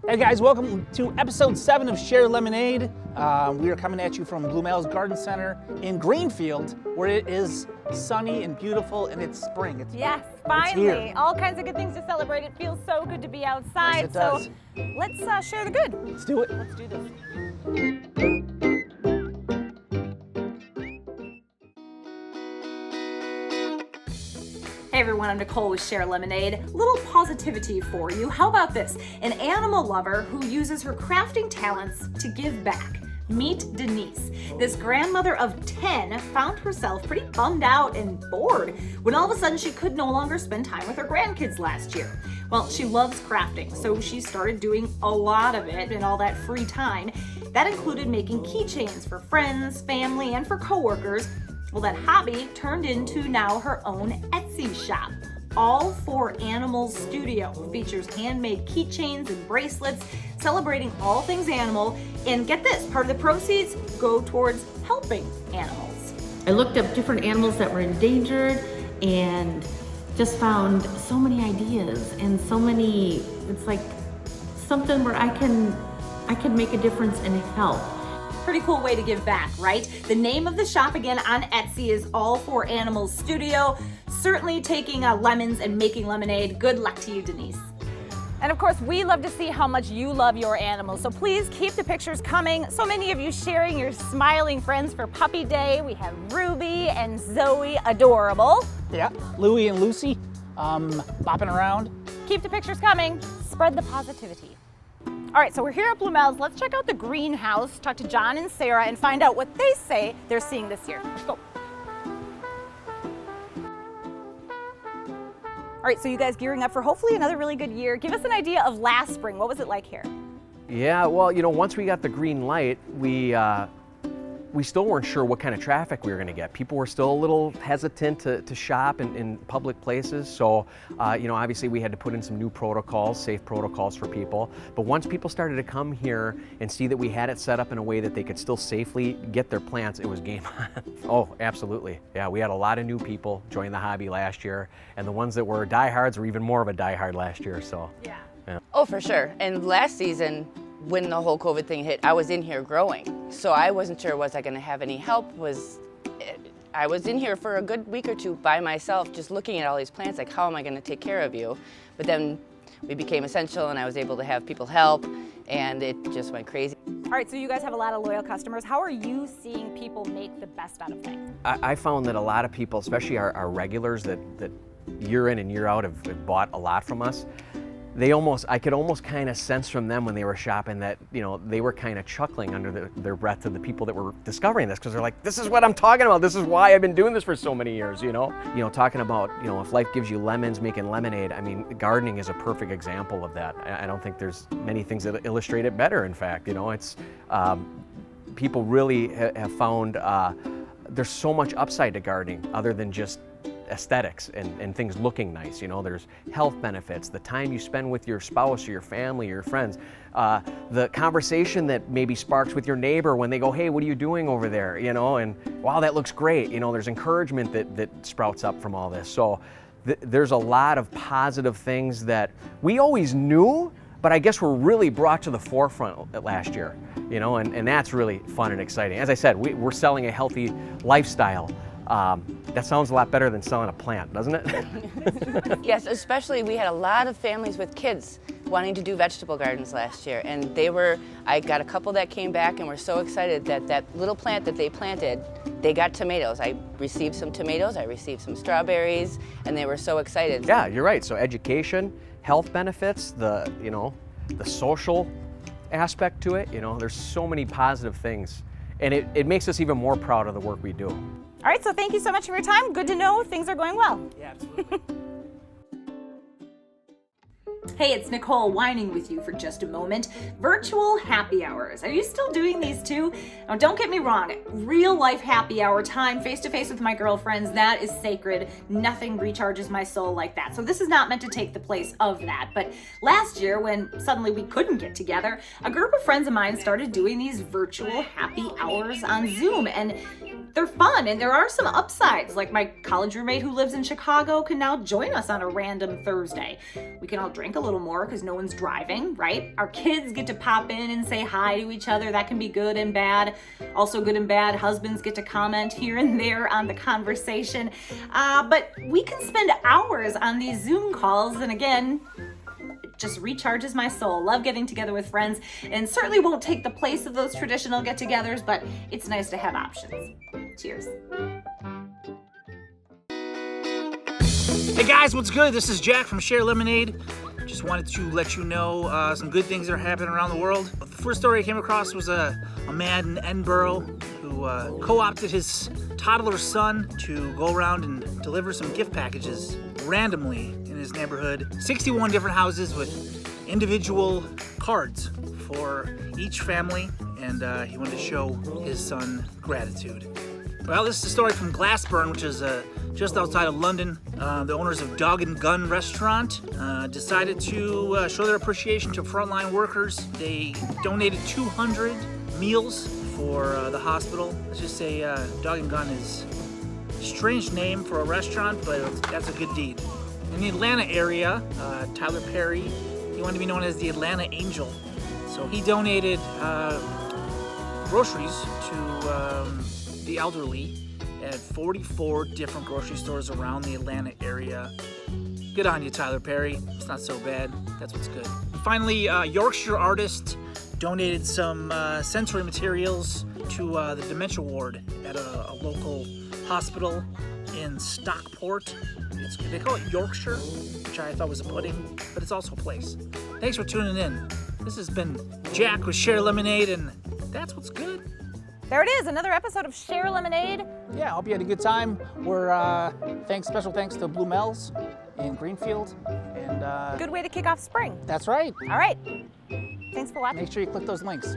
Hey guys, welcome to episode 7 of Share Lemonade. We are coming at you from Blumell's Garden Center in Greenfield, where it is sunny and beautiful and it's spring. Yes, finally. All kinds of good things to celebrate. It feels so good to be outside. Yes, it does. So let's share the good. Let's do it. Let's do this. Hey everyone, I'm Nicole with Share Lemonade. Little positivity for you. How about this? An animal lover who uses her crafting talents to give back. Meet Denise. This grandmother of 10 found herself pretty bummed out and bored when all of a sudden she could no longer spend time with her grandkids last year. Well, she loves crafting, so she started doing a lot of it in all that free time. That included making keychains for friends, family, and for coworkers. Well, that hobby turned into now her own Etsy shop. All for Animals Studio features handmade keychains and bracelets celebrating all things animal. And get this, part of the proceeds go towards helping animals. I looked up different animals that were endangered and just found so many ideas and so many, it's like something where I can make a difference and help. Pretty cool way to give back, right? The name of the shop again on Etsy is All for Animals Studio. Certainly taking lemons and making lemonade. Good luck to you, Denise. And of course, we love to see how much you love your animals. So please keep the pictures coming. So many of you sharing your smiling friends for Puppy Day. We have Ruby and Zoe, adorable. Yeah, Louie and Lucy bopping around. Keep the pictures coming. Spread the positivity. All right, so we're here at Blumell's. Let's check out the greenhouse, talk to John and Sarah, and find out what they say they're seeing this year. Let's go. All right, so you guys gearing up for hopefully another really good year. Give us an idea of last spring. What was it like here? Yeah, well, once we got the green light, we still weren't sure what kind of traffic we were going to get. People were still a little hesitant to shop in public places. So, obviously we had to put in some new protocols, safe protocols for people. But once people started to come here and see that we had it set up in a way that they could still safely get their plants, it was game on. Oh, absolutely. Yeah, we had a lot of new people join the hobby last year. And the ones that were diehards were even more of a diehard last year, so. Yeah. Oh, for sure. And last season, when the whole COVID thing hit, I was in here growing. So I wasn't sure, was I gonna have any help? I was in here for a good week or two by myself, just looking at all these plants, like, how am I gonna take care of you? But then we became essential and I was able to have people help, and it just went crazy. All right, so you guys have a lot of loyal customers. How are you seeing people make the best out of things? I found that a lot of people, especially our regulars that year in and year out have bought a lot from us, I could almost kind of sense from them when they were shopping that, they were kind of chuckling under their breath to the people that were discovering this, because they're like, this is what I'm talking about. This is why I've been doing this for so many years, talking about, if life gives you lemons, making lemonade. I mean, gardening is a perfect example of that. I don't think there's many things that illustrate it better. In fact, it's, people really have found there's so much upside to gardening other than just aesthetics and things looking nice. There's health benefits, the time you spend with your spouse or your family or your friends, the conversation that maybe sparks with your neighbor when they go, hey, what are you doing over there? And wow, that looks great. There's encouragement that sprouts up from all this. So there's a lot of positive things that we always knew, but I guess were really brought to the forefront last year, and that's really fun and exciting. As I said, we're selling a healthy lifestyle. That sounds a lot better than selling a plant, doesn't it? Yes, especially we had a lot of families with kids wanting to do vegetable gardens last year, and I got a couple that came back and were so excited that little plant that they planted, they got tomatoes. I received some tomatoes, I received some strawberries, and they were so excited. Yeah, you're right. So education, health benefits, the social aspect to it, there's so many positive things, and it makes us even more proud of the work we do. All right, so thank you so much for your time. Good to know things are going well. Yeah, absolutely. Hey, it's Nicole whining with you for just a moment. Virtual happy hours. Are you still doing these too? Now, don't get me wrong. Real life happy hour time, face to face with my girlfriends, that is sacred. Nothing recharges my soul like that. So this is not meant to take the place of that. But last year, when suddenly we couldn't get together, a group of friends of mine started doing these virtual happy hours on Zoom. And they're fun, and there are some upsides. Like my college roommate who lives in Chicago can now join us on a random Thursday. We can all drink a little more because no one's driving, right? Our kids get to pop in and say hi to each other. That can be good and bad. Also good and bad, husbands get to comment here and there on the conversation. But we can spend hours on these Zoom calls, and again, just recharges my soul. Love getting together with friends, and certainly won't take the place of those traditional get-togethers, but it's nice to have options. Cheers. Hey guys, what's good? This is Jack from Share Lemonade. Just wanted to let you know some good things that are happening around the world. The first story I came across was a man in Edinburgh who co-opted his toddler son to go around and deliver some gift packages randomly in his neighborhood. 61 different houses with individual cards for each family, and he wanted to show his son gratitude. Well, this is a story from Glassburn, which is just outside of London. The owners of Dog and Gun restaurant decided to show their appreciation to frontline workers. They donated 200 meals for the hospital. Let's just say Dog and Gun is a strange name for a restaurant, but that's a good deed. In the Atlanta area, Tyler Perry, he wanted to be known as the Atlanta Angel. So he donated groceries to the elderly at 44 different grocery stores around the Atlanta area. Good on you, Tyler Perry. It's not so bad. That's what's good. Finally, Yorkshire artist donated some sensory materials to the dementia ward at a local hospital in Stockport. They call it Yorkshire, which I thought was a pudding, but it's also a place. Thanks for tuning in. This has been Jack with Share Lemonade, and that's what's good. There it is, another episode of Share Lemonade. Yeah, I hope you had a good time. We're special thanks to Blue Mel's in Greenfield, and Good way to kick off spring. that's right. All right, thanks for watching. Make sure you click those links.